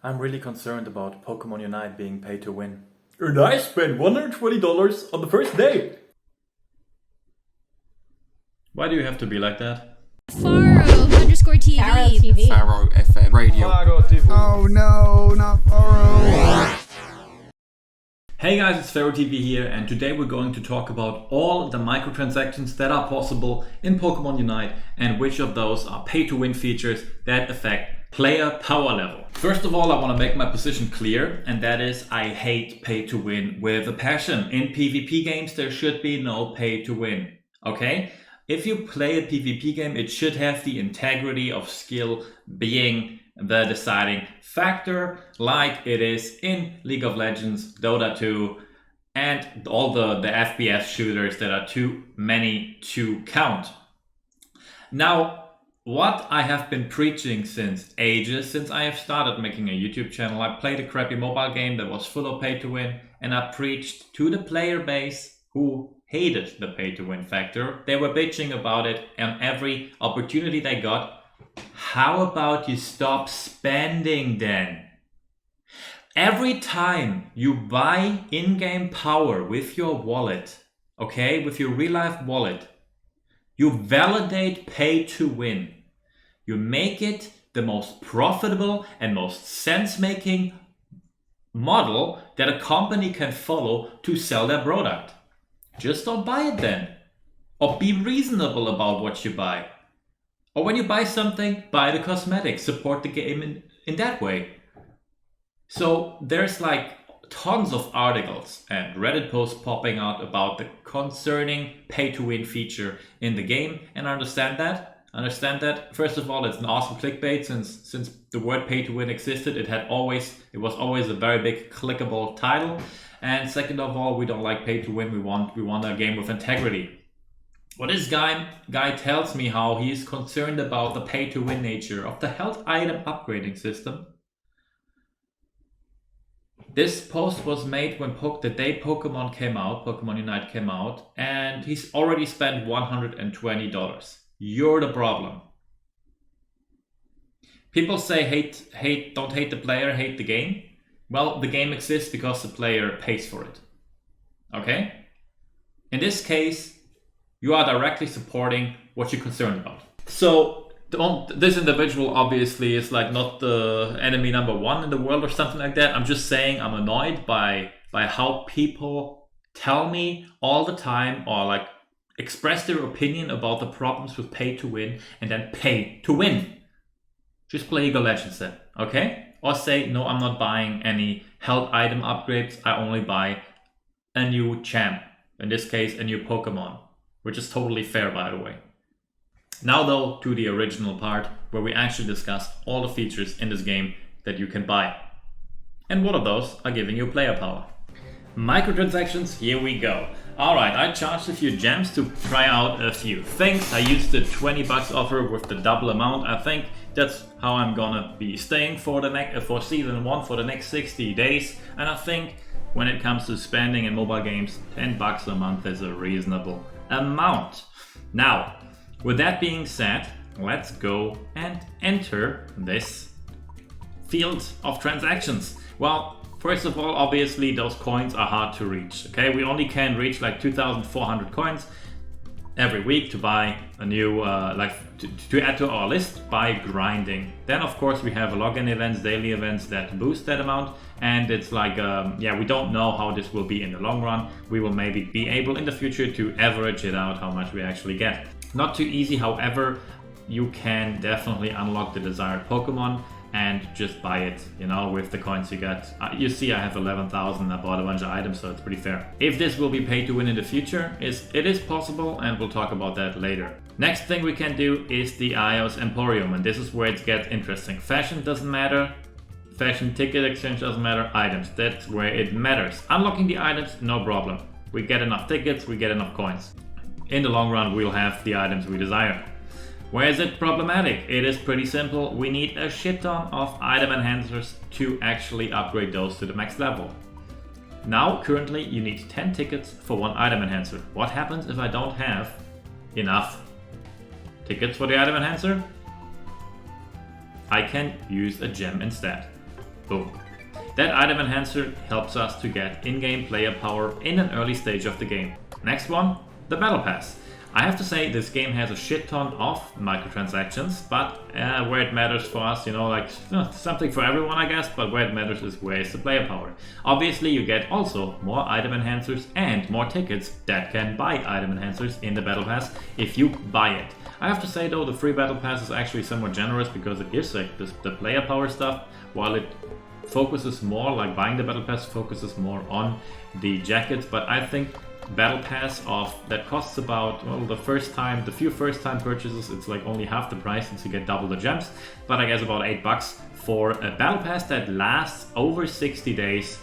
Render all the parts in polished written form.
I'm really concerned about Pokemon Unite being pay to win. And I spent $120 on the first day. Why do you have to be like that? Faro_TV. Faro TV. Faro FM Radio. Faro TV. Oh no, not Faro. Hey guys, it's Faro TV here, and today we're going to talk about all the microtransactions that are possible in Pokemon Unite and which of those are pay-to-win features that affect player power level. First of all, I want to make my position clear, and that is I hate pay-to-win with a passion. In PvP games, there should be no pay-to-win, okay? If you play a PvP game, it should have the integrity of skill being the deciding factor, like it is in League of Legends, Dota 2, and all the FPS shooters that are too many to count. Now, what I have been preaching since ages, since I have started making a YouTube channel, I played a crappy mobile game that was full of pay to win, and I preached to the player base who hated the pay to win factor. They were bitching about it and every opportunity they got. How about you stop spending then? Every time you buy in-game power with your wallet, okay, with your real-life wallet, you validate pay to win. You make it the most profitable and most sense-making model that a company can follow to sell their product. Just don't buy it then. Or be reasonable about what you buy. Or when you buy something, buy the cosmetics, support the game in that way. So there's like tons of articles and Reddit posts popping out about the concerning pay-to-win feature in the game, and I understand that. First of all, it's an awesome clickbait since the word pay-to-win existed. It was always a very big clickable title. And second of all, we don't like pay-to-win. We want a game with integrity. Well, this guy tells me how he's concerned about the pay-to-win nature of the health item upgrading system. This post was made when the day Pokemon Unite came out, and he's already spent $120. You're the problem. People say don't hate the player, hate the game. Well, the game exists because the player pays for it. Okay? In this case, you are directly supporting what you're concerned about. So this individual obviously is like not the enemy number one in the world or something like that. I'm just saying I'm annoyed by how people tell me all the time or like express their opinion about the problems with pay to win and then pay to win. Just play League of Legends then, okay? Or say, no, I'm not buying any health item upgrades. I only buy a new champ. In this case, a new Pokemon. Which is totally fair, by the way. Now though, to the original part, where we actually discuss all the features in this game that you can buy. And one of those are giving you player power. Microtransactions, here we go. Alright, I charged a few gems to try out a few things. I used the $20 offer with the double amount. I think that's how I'm gonna be staying for season 1 for the next 60 days. And I think when it comes to spending in mobile games, $10 a month is a reasonable amount. Now, with that being said, let's go and enter this field of transactions. Well, first of all, obviously those coins are hard to reach. Okay, we only can reach like 2,400 coins every week to buy a new to add to our list by grinding. Then of course we have login events, daily events that boost that amount, and it's like we don't know how this will be in the long run. We will maybe be able in the future to average it out how much we actually get. Not too easy, however, you can definitely unlock the desired Pokemon and just buy it, with the coins you get. You see I have 11,000, I bought a bunch of items, so it's pretty fair. If this will be pay to win in the future, it is possible, and we'll talk about that later. Next thing we can do is the iOS Emporium, and this is where it gets interesting. Fashion doesn't matter, fashion ticket exchange doesn't matter, items, that's where it matters. Unlocking the items, no problem. We get enough tickets, we get enough coins. In the long run, we'll have the items we desire. Where is it problematic? It is pretty simple. We need a shit ton of item enhancers to actually upgrade those to the max level. Now, currently, you need 10 tickets for one item enhancer. What happens if I don't have enough tickets for the item enhancer? I can use a gem instead. Boom. That item enhancer helps us to get in-game player power in an early stage of the game. Next one, the Battle Pass. I have to say this game has a shit ton of microtransactions, but where it matters for us, you know, like something for everyone I guess, but where it matters is where is the player power. Obviously you get also more item enhancers and more tickets that can buy item enhancers in the Battle Pass if you buy it. I have to say though, the free Battle Pass is actually somewhat generous because it gives like the player power stuff, while it focuses more, like buying the Battle Pass focuses more on the jackets, but I think Battle Pass that costs about, well, the few first time purchases, it's like only half the price since you get double the gems, but I guess about $8 for a Battle Pass that lasts over 60 days.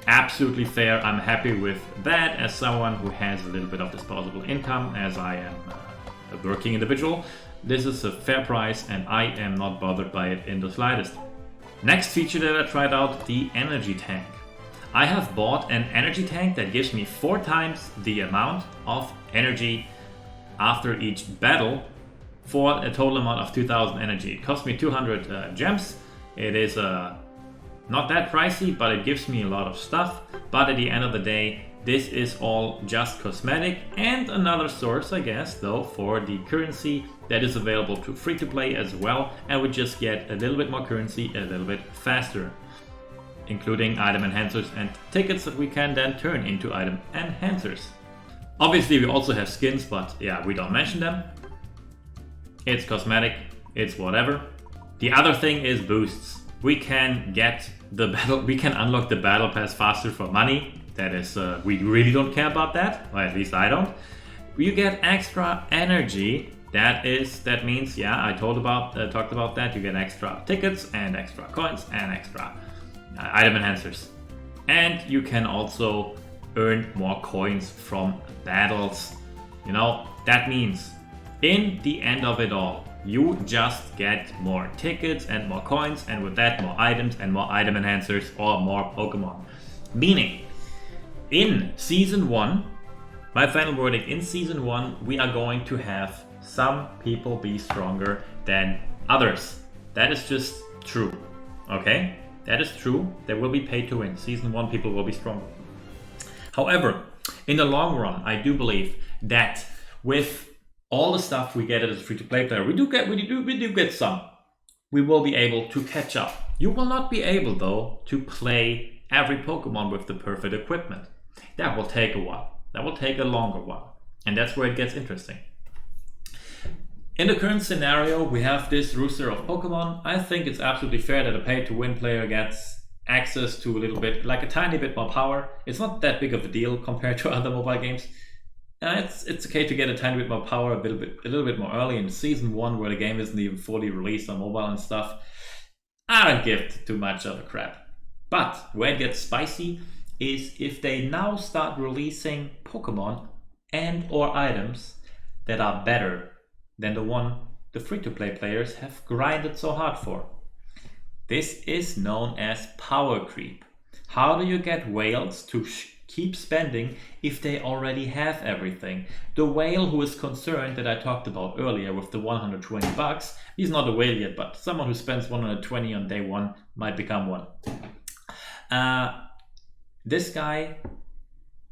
Absolutely fair. I'm happy with that as someone who has a little bit of disposable income, as I am a working individual. This is a fair price and I am not bothered by it in the slightest. Next feature that I tried out, the energy tank. I have bought an energy tank that gives me 4 times the amount of energy after each battle for a total amount of 2000 energy. It cost me 200 gems. It is not that pricey, but it gives me a lot of stuff. But at the end of the day, this is all just cosmetic and another source, I guess, though, for the currency that is available to free-to-play as well, and we just get a little bit more currency a little bit faster, including item enhancers and tickets that we can then turn into item enhancers. Obviously we also have skins, but yeah, we don't mention them. It's cosmetic, it's whatever. The other thing is boosts. We can unlock the battle pass faster for money. That is, we really don't care about that, or at least I don't. You get extra energy. That means, yeah, I talked about that. You get extra tickets and extra coins and extra item enhancers, and you can also earn more coins from battles. You know, that means in the end of it all, you just get more tickets and more coins, and with that more items and more item enhancers or more Pokemon. Meaning, in Season 1, my final verdict, in Season 1 we are going to have some people be stronger than others. That is just true, okay? That is true. They will be paid to win. Season 1 people will be stronger. However, in the long run, I do believe that with all the stuff we get as a free-to-play player, we do get some. We will be able to catch up. You will not be able, though, to play every Pokemon with the perfect equipment. That will take a while. That will take a longer while. And that's where it gets interesting. In the current scenario, we have this roster of Pokemon. I think it's absolutely fair that a pay-to-win player gets access to a little bit, like a tiny bit more power. It's not that big of a deal compared to other mobile games. It's okay to get a tiny bit more power a little bit more early in Season 1, where the game isn't even fully released on mobile and stuff. I don't give too much of a crap. But where it gets spicy is if they now start releasing Pokemon and or items that are better than the one the free-to-play players have grinded so hard for. This is known as power creep. How do you get whales to keep spending if they already have everything? The whale who is concerned that I talked about earlier with the $120, he's not a whale yet, but someone who spends 120 on day 1 might become one. This guy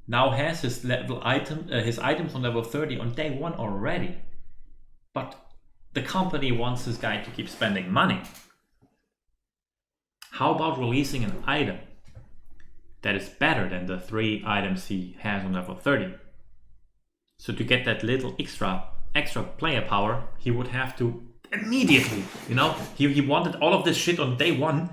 now has his items on level 30 on day 1 already. But the company wants this guy to keep spending money. How about releasing an item that is better than the 3 items he has on level 30? So to get that little extra player power, he would have to immediately, you know, he wanted all of this shit on day 1.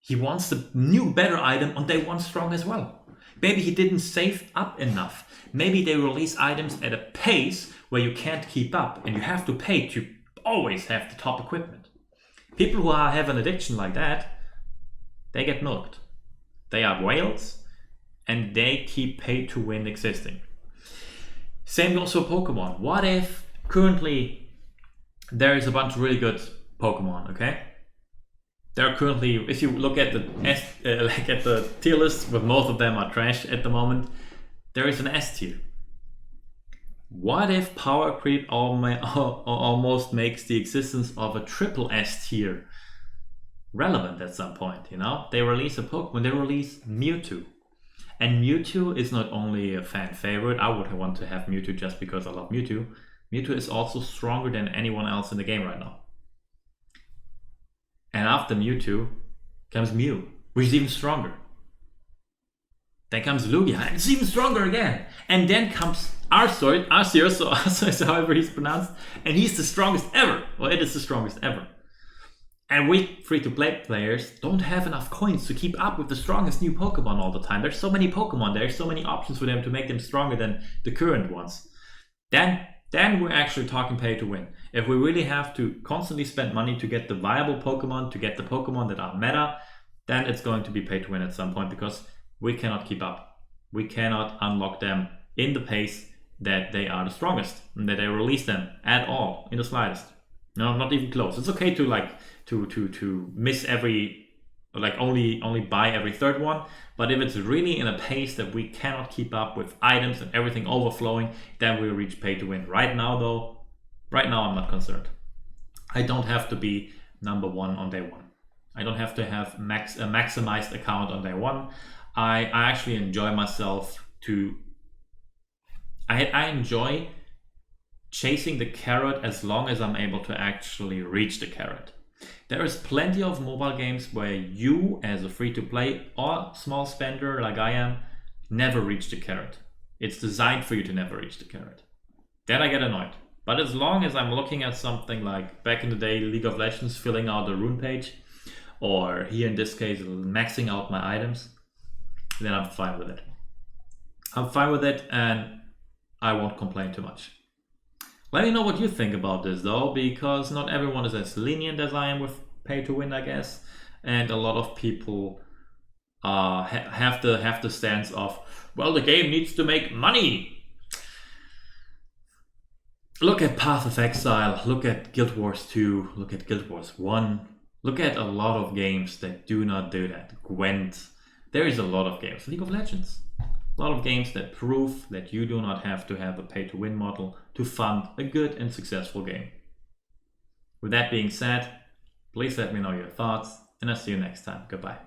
He wants the new better item on day 1 strong as well. Maybe he didn't save up enough. Maybe they release items at a pace where you can't keep up and you have to pay to always have the top equipment. People who have an addiction like that, they get milked. They are whales and they keep pay to win existing. Same goes for Pokemon. What if currently there is a bunch of really good Pokemon, okay? There are currently, if you look at the tier list, but most of them are trash at the moment, there is an S tier. What if power creep almost makes the existence of a triple S tier relevant at some point, you know? They release a Pokemon, they release Mewtwo. And Mewtwo is not only a fan favorite, I would want to have Mewtwo just because I love Mewtwo. Mewtwo is also stronger than anyone else in the game right now. And after Mewtwo comes Mew, which is even stronger. Then comes Lugia, and it's even stronger again. And then comes Arceus, however he's pronounced, and he's the strongest ever. Well, it is the strongest ever. And we free-to-play players don't have enough coins to keep up with the strongest new Pokemon all the time. There's so many Pokemon, there's so many options for them to make them stronger than the current ones. Then we're actually talking pay to win. If we really have to constantly spend money to get the viable Pokemon, to get the Pokemon that are meta, then it's going to be pay to win at some point because we cannot keep up. We cannot unlock them in the pace that they are the strongest and that they release them at all in the slightest. No, not even close. It's okay to miss every, like only buy every third one, but if it's really in a pace that we cannot keep up with items and everything overflowing, then we'll reach pay to win. Right now I'm not concerned. I don't have to be number one on day one. I don't have to have a maximized account on day one. I actually enjoy myself I enjoy chasing the carrot as long as I'm able to actually reach the carrot. There is plenty of mobile games where you, as a free-to-play or small spender like I am, never reach the carrot. It's designed for you to never reach the carrot. Then I get annoyed. But as long as I'm looking at something like back in the day, League of Legends, filling out the rune page, or here in this case, maxing out my items, then I'm fine with it. I'm fine with it and I won't complain too much. Let me know what you think about this though, because not everyone is as lenient as I am with pay to win, I guess, and a lot of people have the stance of, well, the game needs to make money. Look at Path of Exile, look at Guild Wars 2, look at Guild Wars 1, look at a lot of games that do not do that. Gwent, there is a lot of games. League of Legends. A lot of games that prove that you do not have to have a pay-to-win model to fund a good and successful game. With that being said, please let me know your thoughts, and I'll see you next time. Goodbye.